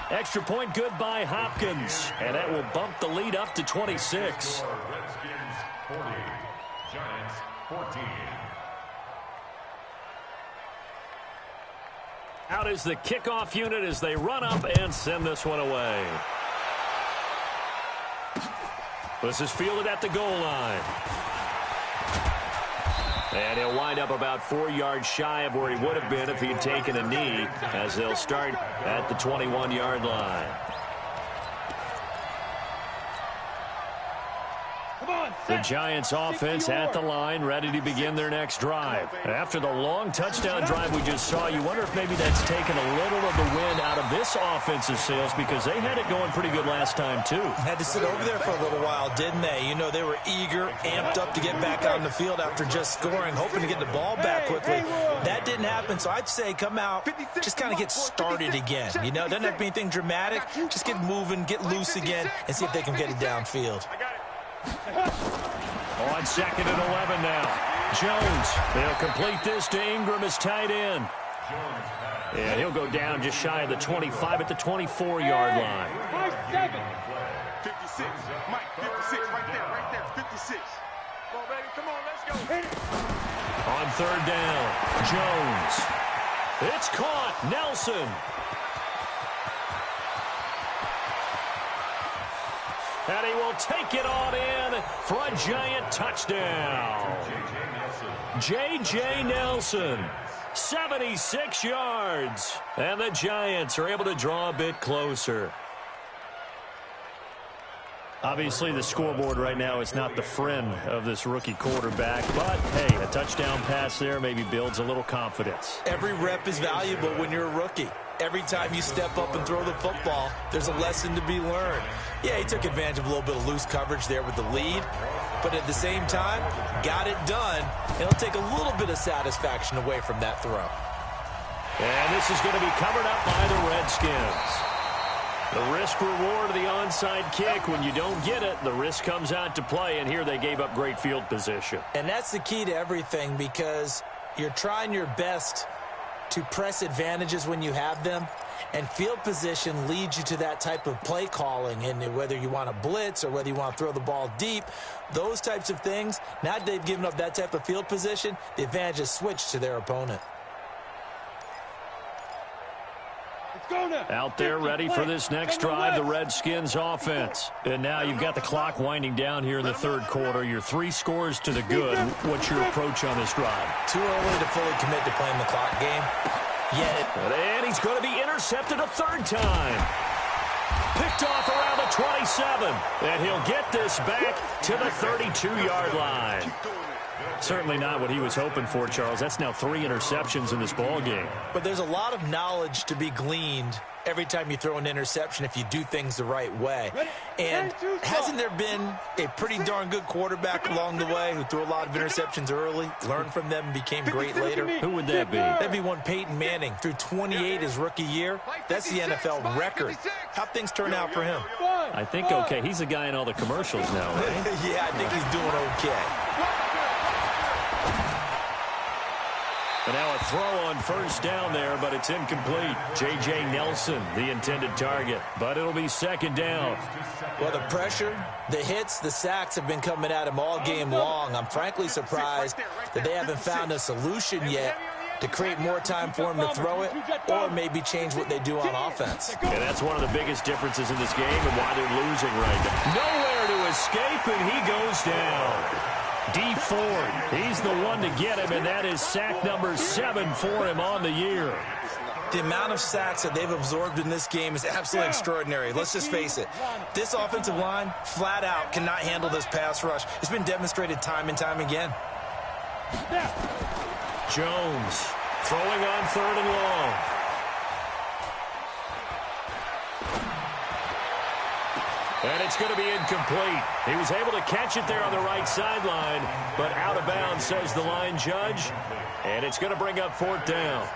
A: Extra point good by Hopkins. And that will bump the lead up to 26.
D: Redskins 40, Giants 14.
A: Out is the kickoff unit as they run up and send this one away. This is fielded at the goal line. And he'll wind up about 4 yards shy of where he would have been if he had taken a knee, as they'll start at the 21-yard line. The Giants offense at the line, ready to begin their next drive. After the long touchdown drive we just saw, you wonder if maybe that's taken a little of the wind out of this offensive sails, because they had it going pretty good last time too.
C: Had to sit over there for a little while, didn't they? You know, they were eager, amped up to get back on the field after just scoring, hoping to get the ball back quickly. That didn't happen, so I'd say come out, just kind of get started again. You know, doesn't have to be anything dramatic. Just get moving, get loose again, and see if they can get it downfield.
A: On second and 11 now. Jones, they'll complete this to Ingram as tight end. And he'll go down just shy of the 25 at the 24-yard line.
E: 56, Mike, 56, right there, 56. Come on, baby, come on, let's go.
A: On third down, Jones. It's caught, Nelson. And he will take it on in for a Giant touchdown. J.J. Nelson, 76 yards. And the Giants are able to draw a bit closer. Obviously, the scoreboard right now is not the friend of this rookie quarterback. But, hey, a touchdown pass there maybe builds a little confidence.
C: Every rep is valuable when you're a rookie. Every time you step up and throw the football, there's a lesson to be learned. Yeah, he took advantage of a little bit of loose coverage there with the lead, but at the same time, got it done, and it'll take a little bit of satisfaction away from that throw.
A: And this is going to be covered up by the Redskins. The risk-reward of the onside kick, when you don't get it, the risk comes out to play, and here they gave up great field position.
C: And that's the key to everything, because you're trying your best to press advantages when you have them, and field position leads you to that type of play calling. And whether you want to blitz or whether you want to throw the ball deep, those types of things, now that they've given up that type of field position, the advantage is switched to their opponent.
A: Out there ready for this next drive, the Redskins offense. And now you've got the clock winding down here in the third quarter. Your 3 scores to the good. What's your approach on this drive?
C: Too early to fully commit to playing the clock game.
A: And he's going to be intercepted a third time. Picked off around the 27. And he'll get this back to the 32-yard line. Certainly not what he was hoping for, Charles. That's now 3 interceptions in this ball game.
C: But there's a lot of knowledge to be gleaned every time you throw an interception if you do things the right way. And hasn't there been a pretty darn good quarterback along the way who threw a lot of interceptions early, learned from them, and became great later?
A: Who would that be?
C: That'd be one Peyton Manning. Threw 28 his rookie year. That's the NFL record. How'd things turn out for him?
A: I think okay. He's a guy in all the commercials now, right?
C: Yeah, I think he's doing okay.
A: And now a throw on first down there, but it's incomplete. J.J. Nelson, the intended target, but it'll be second down.
C: Well, the pressure, the hits, the sacks have been coming at him all game long. I'm frankly surprised that they haven't found a solution yet to create more time for him to throw it or maybe change what they do on offense.
A: And that's one of the biggest differences in this game and why they're losing right now. Nowhere to escape, and he goes down. D. Ford, he's the one to get him, and that is sack number 7 for him on the year.
C: The amount of sacks that they've absorbed in this game is absolutely extraordinary. Let's just face it. This offensive line, flat out, cannot handle this pass rush. It's been demonstrated time and time again.
A: Jones throwing on 3rd and long. And it's going to be incomplete. He was able to catch it there on the right sideline, but out of bounds, says the line judge. And it's going to bring up 4th down.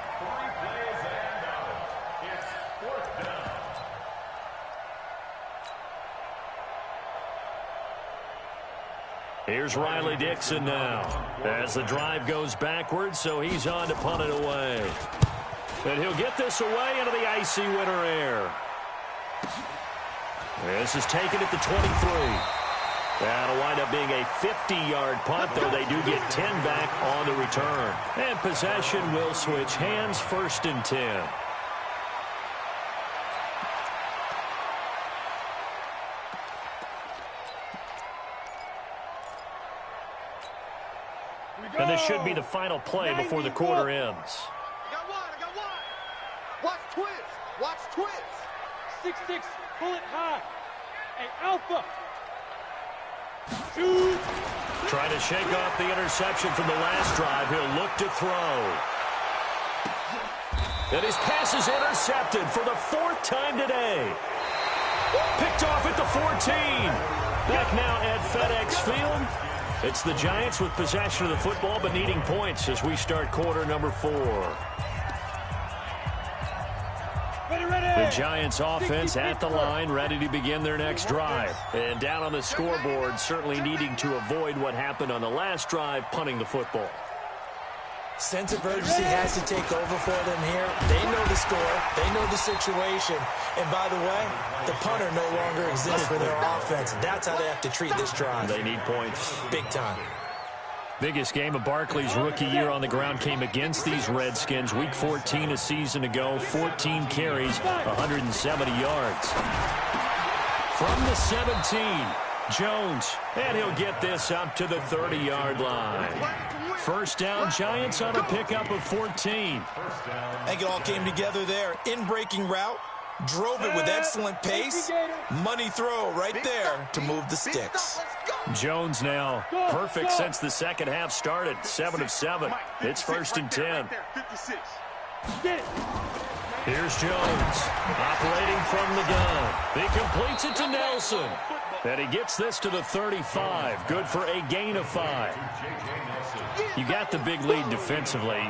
A: Here's Riley Dixon now as the drive goes backwards, so he's on to punt it away. And he'll get this away into the icy winter air. This is taken at the 23. That'll wind up being a 50-yard punt, though they do get 10 back on the return. And possession will switch hands, 1st and 10. And this should be the final play before the quarter ends.
E: I got one. Watch twist. Watch twist.
B: 6'6", bullet high. Hey, Alpha. Shoot.
A: Trying to shake off the interception from the last drive. He'll look to throw. And his pass is intercepted for the 4th time today. Picked off at the 14. Back now at FedEx Field. It's the Giants with possession of the football but needing points as we start quarter number 4. The Giants offense at the line, ready to begin their next drive. And down on the scoreboard, certainly needing to avoid what happened on the last drive, punting the football.
C: Sense of urgency has to take over for them here. They know the score. They know the situation. And by the way, the punter no longer exists for their offense. That's how they have to treat this drive.
A: They need points.
C: Big time.
A: Biggest game of Barkley's rookie year on the ground came against these Redskins. Week 14 a season ago, 14 carries, 170 yards. From the 17, Jones, and he'll get this up to the 30-yard line. 1st down, Giants on a pickup of 14.
C: I think it all came together there. In-breaking route, drove it with excellent pace. Money throw right there to move the sticks.
A: Jones now perfect since the second half started. 7 of 7. It's 1st and 10. Here's Jones operating from the gun. He completes it to Nelson. And he gets this to the 35. Good for a gain of 5. You got the big lead defensively.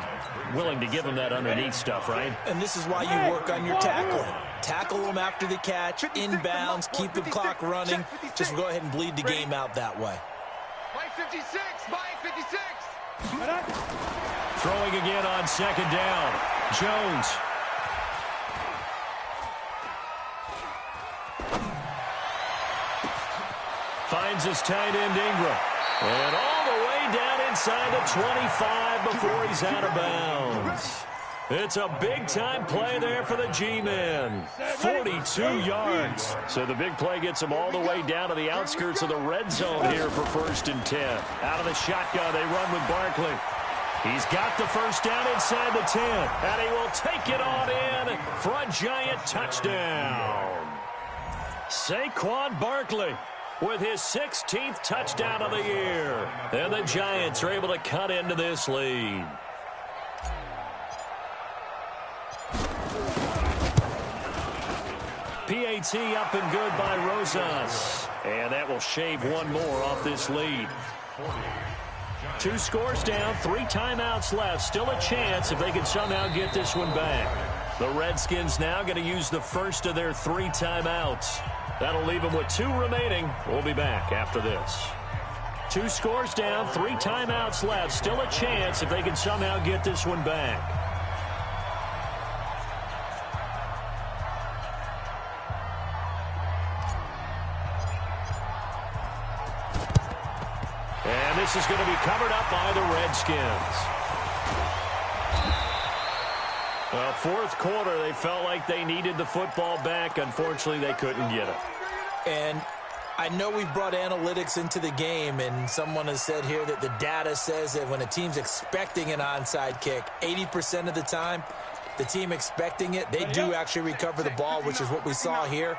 A: Willing to give him that underneath stuff, right?
C: And this is why you work on your tackling. Tackle them after the catch, inbounds, keep the clock running. Just go ahead and bleed the game out that way.
E: Mike 56, Mike 56.
A: Throwing again on 2nd down. Jones. Finds his tight end Ingram. And all the way down inside the 25 before he's out of bounds. It's a big-time play there for the G-men. 42 yards. So the big play gets him all the way down to the outskirts of the red zone here for 1st and 10. Out of the shotgun, they run with Barkley. He's got the 1st down inside the 10. And he will take it on in for a Giant touchdown. Saquon Barkley with his 16th touchdown of the year. And the Giants are able to cut into this lead. PAT up and good by Rosas. And that will shave one more off this lead. 2 scores down, 3 timeouts left. Still a chance if they can somehow get this one back. The Redskins now going to use the first of their 3 timeouts. That'll leave them with 2 remaining. We'll be back after this. 2 scores down, 3 timeouts left. Still a chance if they can somehow get this one back. And this is going to be covered up by the Redskins. Well, fourth quarter, they felt like they needed the football back. Unfortunately, they couldn't get it.
C: And I know we've brought analytics into the game, and someone has said here that the data says that when a team's expecting an onside kick, 80% of the time, the team expecting it, they do actually recover the ball, which is what we saw here.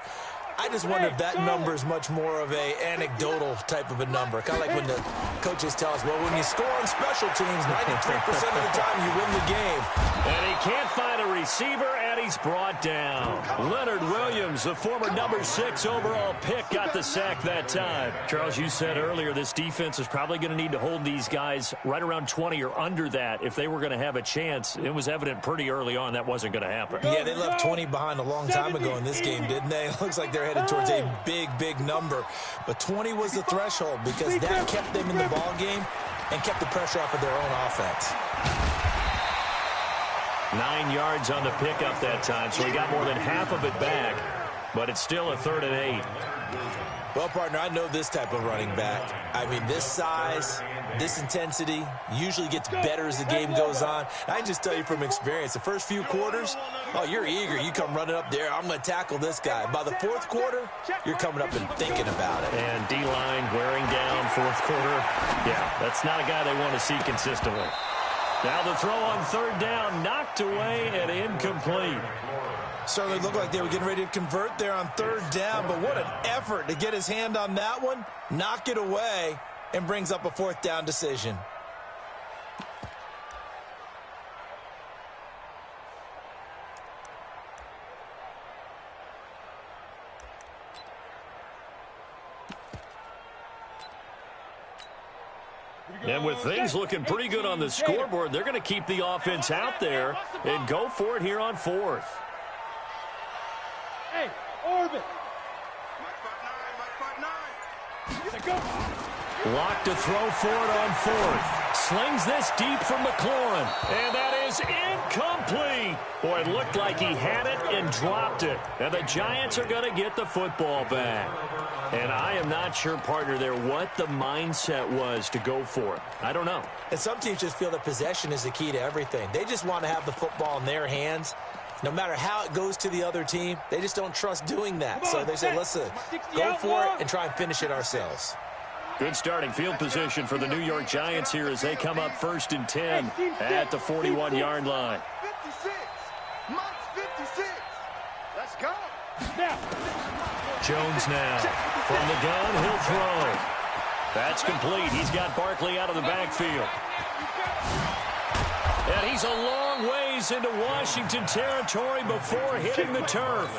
C: I just wonder if that number is much more of a anecdotal type of a number. Kind of like when the coaches tell us, well, when you score on special teams, 93% of the time you win the game.
A: And he can't find a receiver, and he's brought down. Leonard Williams, the former number 6 overall pick, got the sack that time. Charles, you said earlier this defense is probably going to need to hold these guys right around 20 or under that if they were going to have a chance. It was evident pretty early on that wasn't going to happen.
C: Yeah, they left 20 behind a long time ago in this game, didn't they? It looks like they're headed towards a big number. But 20 was the threshold because that kept them in the ball game and kept the pressure off of their own offense.
A: 9 yards on the pickup that time, so he got more than half of it back, but it's still a 3rd and 8.
C: Well, partner, I know this type of running back. I mean, this size, this intensity usually gets better as the game goes on. I can just tell you from experience, the first few quarters, oh, you're eager. You come running up there, I'm going to tackle this guy. By the fourth quarter, you're coming up and thinking about it.
A: And D-line wearing down fourth quarter. Yeah, that's not a guy they want to see consistently. Now the throw on 3rd down, knocked away and incomplete.
C: Certainly looked like they were getting ready to convert there on 3rd down, but what an effort to get his hand on that one, knock it away, and brings up a 4th down decision.
A: And with things looking pretty good on the scoreboard, they're going to keep the offense out there and go for it here on 4th.
B: Hey, Orbit.
A: Locked to throw for it on 4th. Slings this deep from McLaurin. And that is incomplete. Boy, it looked like he had it and dropped it. And the Giants are going to get the football back. And I am not sure, partner, there what the mindset was to go for it. I don't know.
C: And some teams just feel that possession is the key to everything. They just want to have the football in their hands. No matter how it goes to the other team, they just don't trust doing that. So they say, let's go for it and try and finish it ourselves.
A: Good starting field position for the New York Giants here as they come up 1st and 10 at the 41-yard line.
E: 56. Mike's 56. Let's go.
B: Now.
A: Jones now. From the gun, he'll throw. That's complete. He's got Barkley out of the backfield. And he's a long ways into Washington territory before hitting the turf.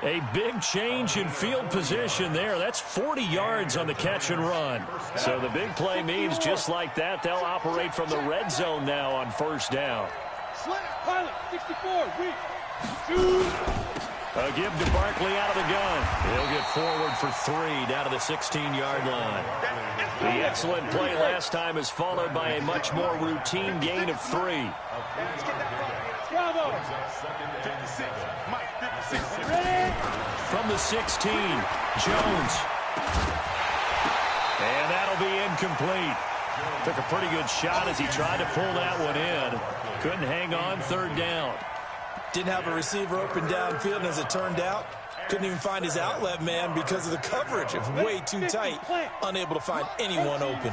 A: A big change in field position there. That's 40 yards on the catch and run. So the big play means just like that, they'll operate from the red zone now on 1st down.
B: Pilot, 64,
A: A give to Barkley out of the gun. He'll get forward for 3 down to the 16-yard line. The excellent play last time is followed by a much more routine gain of 3.
B: Bravo.
A: From the 16, Jones. And that'll be incomplete. Took a pretty good shot as he tried to pull that one in. Couldn't hang on 3rd down.
C: Didn't have a receiver open downfield, and as it turned out, couldn't even find his outlet man because of the coverage. It was way too tight, unable to find anyone open.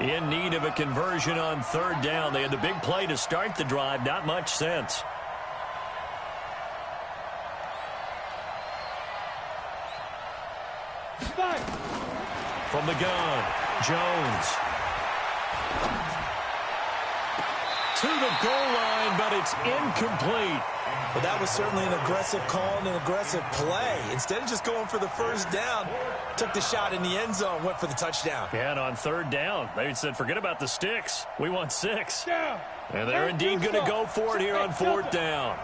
A: In need of a conversion on 3rd down. They had the big play to start the drive. Not much sense. From the gun, Jones. To the goal line, but it's incomplete.
C: But that was certainly an aggressive call and an aggressive play. Instead of just going for the 1st down, took the shot in the end zone, went for the touchdown.
A: Yeah, and on 3rd down, they said, forget about the sticks. We want 6. And they're indeed going to go for it here on 4th down.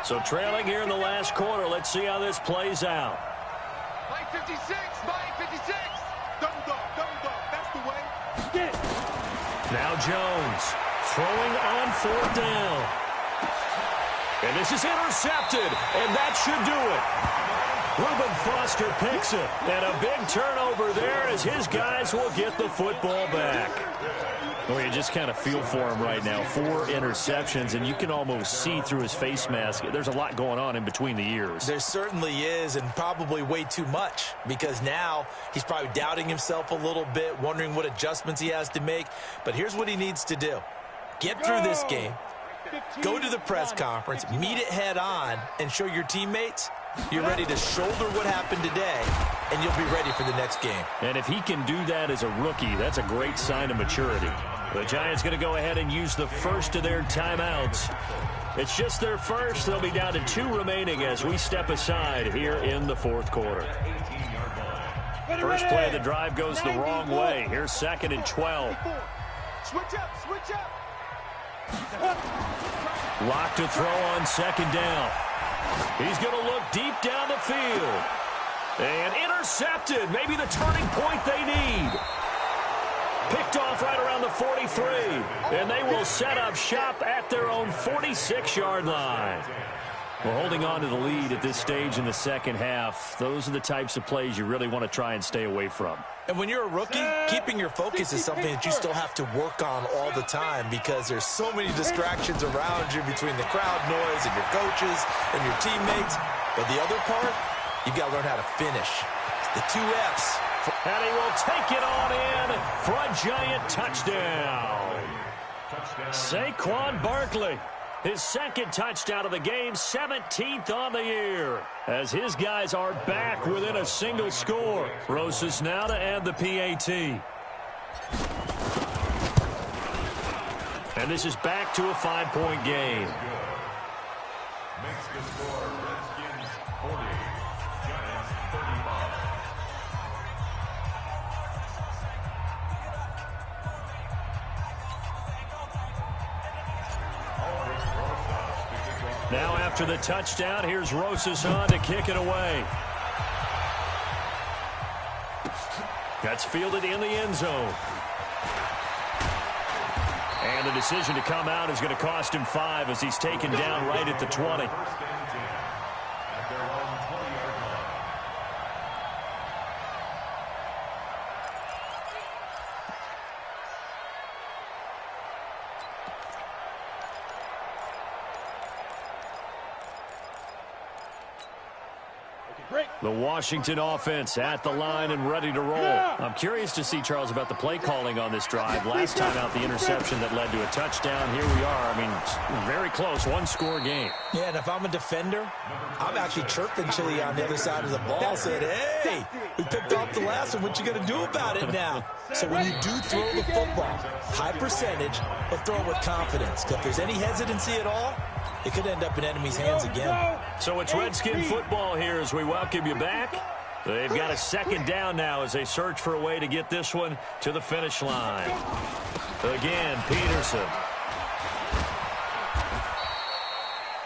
A: So trailing here in the last quarter, let's see how this plays out.
E: Mike 56, Mike 56. Double dog, that's the way.
B: Get it.
A: Now Jones throwing on 4th down. And this is intercepted, and that should do it. Reuben Foster picks it, and a big turnover there as his guys will get the football back. Well, you just kind of feel for him right now. 4 interceptions, and you can almost see through his face mask. There's a lot going on in between the ears.
C: There certainly is, and probably way too much, because now he's probably doubting himself a little bit, wondering what adjustments he has to make. But here's what he needs to do. Get through this game, go to the press conference, meet it head on, and show your teammates you're ready to shoulder what happened today, and you'll be ready for the next game.
A: And if he can do that as a rookie, that's a great sign of maturity. The Giants going to go ahead and use the first of their timeouts. It's just their first. They'll be down to 2 remaining as we step aside here in the 4th quarter. First play of the drive goes the wrong way. Here's 2nd and 12.
E: Switch up.
A: Lock to throw on 2nd down. He's going to look deep down the field. And intercepted. Maybe the turning point they need. Picked off right around the 43. And they will set up shop at their own 46-yard line. We're holding on to the lead at this stage in the second half. Those are the types of plays you really want to try and stay away from.
C: And when you're a rookie, keeping your focus is something that you still have to work on all the time because there's so many distractions around you between the crowd noise and your coaches and your teammates. But the other part, you've got to learn how to finish. The 2 Fs.
A: And he will take it on in for a Giant touchdown. Saquon Barkley. His 2nd touchdown of the game, 17th on the year. As his guys are back within a single score. Rosas now to add the PAT. And this is back to a 5-point game.
D: Makes the score Redskins 40, Giants 35.
A: Now after the touchdown, here's Rosas on to kick it away. That's fielded in the end zone. And the decision to come out is going to cost him 5 as he's taken down right at the 20.
D: At their own 20-yard line.
A: The Washington offense at the line and ready to roll. I'm curious to see, Charles, about the play calling on this drive. Last time out, the interception that led to a touchdown. Here we are. I mean, very close, 1-score game.
C: Yeah, and if I'm a defender, I'm actually chirping Chili on the other side of the ball saying, hey, we picked off the last one. What you going to do about it now? So when you do throw the football, high percentage, but throw it with confidence. Because if there's any hesitancy at all, it could end up in enemy's hands again.
A: So it's Redskin football here as we welcome you back. They've got a 2nd down now as they search for a way to get this one to the finish line. Again, Peterson.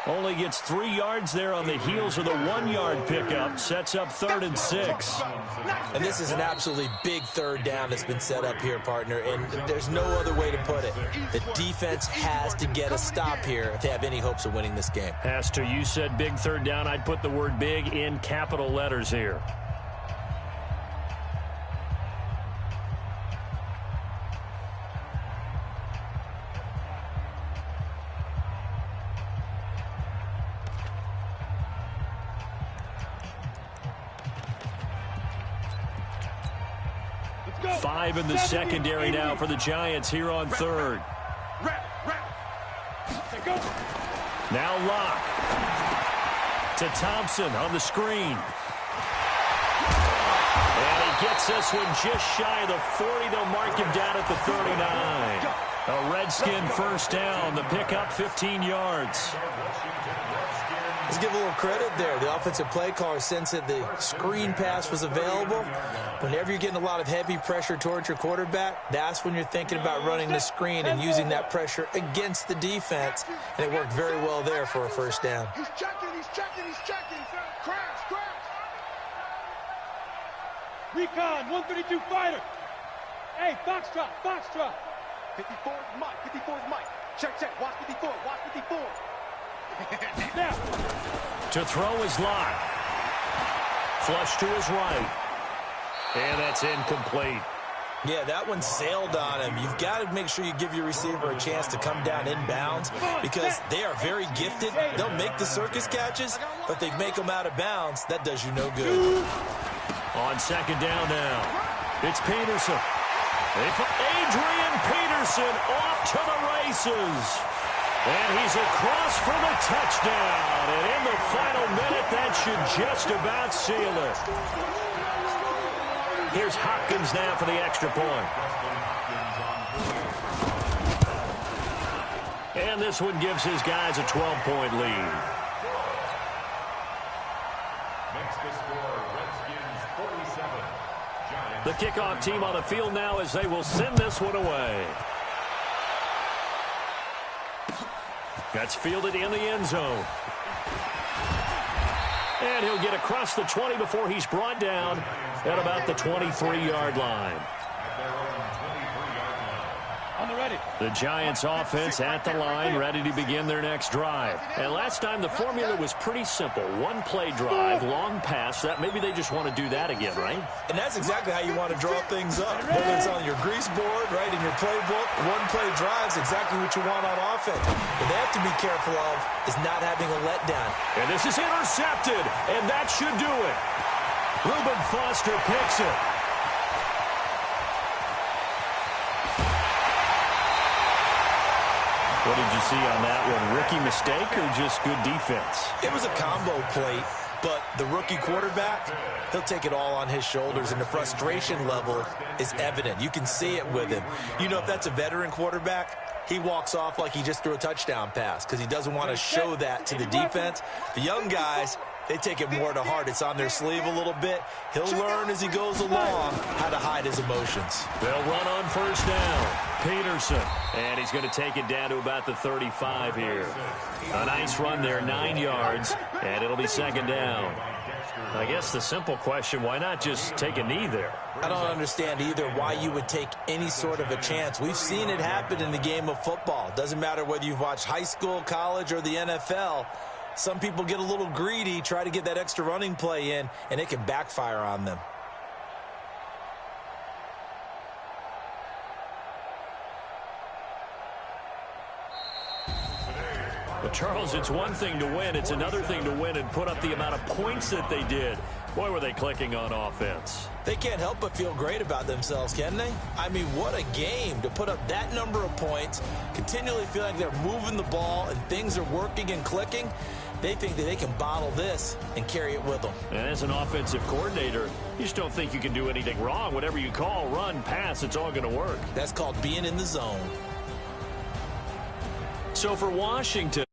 A: Only gets 3 yards there on the heels of the 1-yard pickup. Sets up 3rd and 6.
C: And this is an absolutely big 3rd down that's been set up here, partner, and there's no other way to put it. The defense has to get a stop here if they have any hopes of winning this game.
A: Has to. You said big 3rd down. I'd put the word big in capital letters here. Five in the secondary now for the Giants here on 3rd. Now Locke to Thompson on the screen. And he gets this one just shy of the 40. They'll mark him down at the 39. A Redskin first down. The pickup 15 yards.
C: Let's give a little credit there. The offensive play caller sensed that the screen pass was available. Whenever you're getting a lot of heavy pressure towards your quarterback, that's when you're thinking about running the screen and using that pressure against the defense. And it worked very well there for a first down.
E: He's checking. Crash.
B: Recon, 132 fighter. Hey, foxtrot, foxtrot.
E: 54 is Mike, 54 is Mike. Check, check, watch 54, watch 54.
B: Now.
A: To throw his line. Flush to his right. And that's incomplete.
C: Yeah, that one sailed on him. You've got to make sure you give your receiver a chance to come down inbounds because they are very gifted. They'll make the circus catches, but they make them out of bounds. That does you no good.
A: On second down now, it's Peterson. Adrian Peterson off to the races. And he's across for the touchdown. And in the final minute, that should just about seal it. Here's Hopkins now for the extra point. And this one gives his guys a 12-point lead.
D: Makes the score Redskins 47. Giants.
A: The kickoff team on the field now as they will send this one away. That's fielded in the end zone. And he'll get across the 20 before he's brought down at about the 23-yard line.
B: On the ready.
A: The Giants offense at the line, ready to begin their next drive. And last time the formula was pretty simple. One play drive, long pass. That maybe they just want to do that again, right?
C: And that's exactly how you want to draw things up. Whether it's on your grease board, right, in your playbook, one play drive is exactly what you want on offense. What they have to be careful of is not having a letdown.
A: And this is intercepted, and that should do it. Reuben Foster picks it. What did you see on that one? Rookie mistake or just good defense?
C: It was a combo plate, but the rookie quarterback, he'll take it all on his shoulders, and the frustration level is evident. You can see it with him. You know, if that's a veteran quarterback, he walks off like he just threw a touchdown pass because he doesn't want to show that to the defense. The young guys, they take it more to heart. It's on their sleeve a little bit. He'll learn as he goes along how to hide his emotions.
A: They'll run on first down. Peterson. And he's going to take it down to about the 35 here. A nice run there, 9 yards, and it'll be second down. I guess the simple question, why not just take a knee there?
C: I don't understand either why you would take any sort of a chance. We've seen it happen in the game of football. Doesn't matter whether you've watched high school, college, or the NFL. Some people get a little greedy, try to get that extra running play in, and it can backfire on them.
A: But Charles, it's one thing to win. It's another thing to win and put up the amount of points that they did. Boy, were they clicking on offense.
C: They can't help but feel great about themselves, can they? I mean, what a game to put up that number of points, continually feel like they're moving the ball and things are working and clicking. They think that they can bottle this and carry it with them.
A: And as an offensive coordinator, you just don't think you can do anything wrong. Whatever you call, run, pass, it's all going to work.
C: That's called being in the zone.
A: So for Washington,